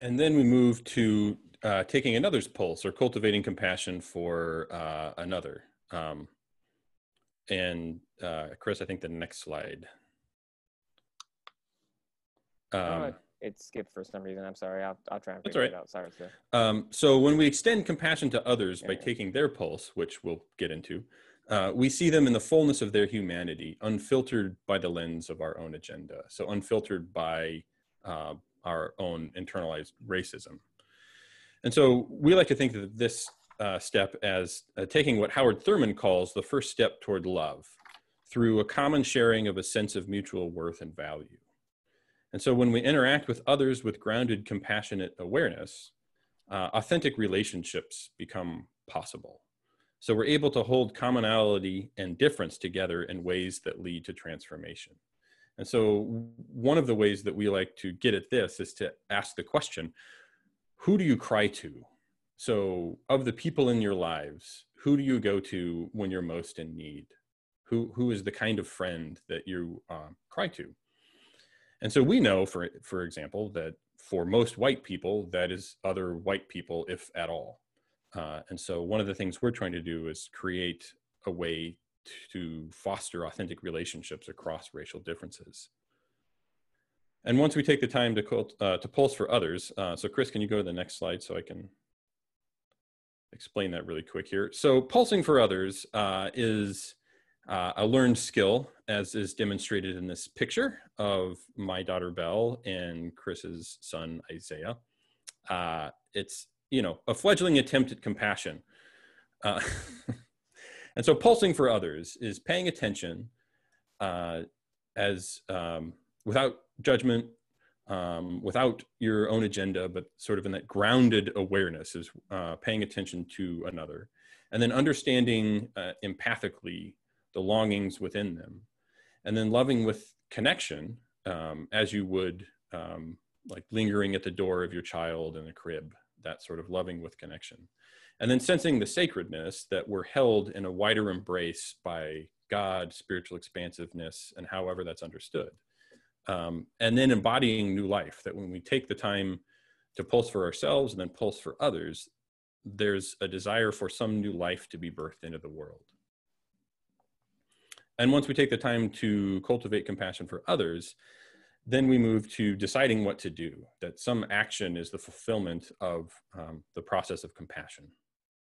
And then we move to taking another's pulse, or cultivating compassion for another. Chris, I think the next slide. It skipped for some reason. I'm sorry. I'll try and That's figure right. it out. Sorry, sir. So when we extend compassion to others by taking their pulse, which we'll get into, we see them in the fullness of their humanity, unfiltered by the lens of our own agenda. So unfiltered by our own internalized racism. And so we like to think of this step as taking what Howard Thurman calls the first step toward love, through a common sharing of a sense of mutual worth and value. And so when we interact with others with grounded, compassionate awareness, authentic relationships become possible. So we're able to hold commonality and difference together in ways that lead to transformation. And so one of the ways that we like to get at this is to ask the question, who do you cry to? So of the people in your lives, who do you go to when you're most in need? Who is the kind of friend that you cry to? And so we know, for example, that for most white people, that is other white people, if at all. And so one of the things we're trying to do is create a way to foster authentic relationships across racial differences. And once we take the time to pulse for others, so Chris, can you go to the next slide so I can explain that really quick here? So pulsing for others is a learned skill, as is demonstrated in this picture of my daughter Belle and Chris's son Isaiah. It's, a fledgling attempt at compassion. And so pulsing for others is paying attention without judgment, without your own agenda, but sort of in that grounded awareness, is paying attention to another, and then understanding empathically the longings within them, and then loving with connection, as you would like lingering at the door of your child in a crib, that sort of loving with connection. And then sensing the sacredness that we're held in a wider embrace by God, spiritual expansiveness, and however that's understood. And then embodying new life, that when we take the time to pulse for ourselves and then pulse for others, there's a desire for some new life to be birthed into the world. And once we take the time to cultivate compassion for others, then we move to deciding what to do, that some action is the fulfillment of the process of compassion.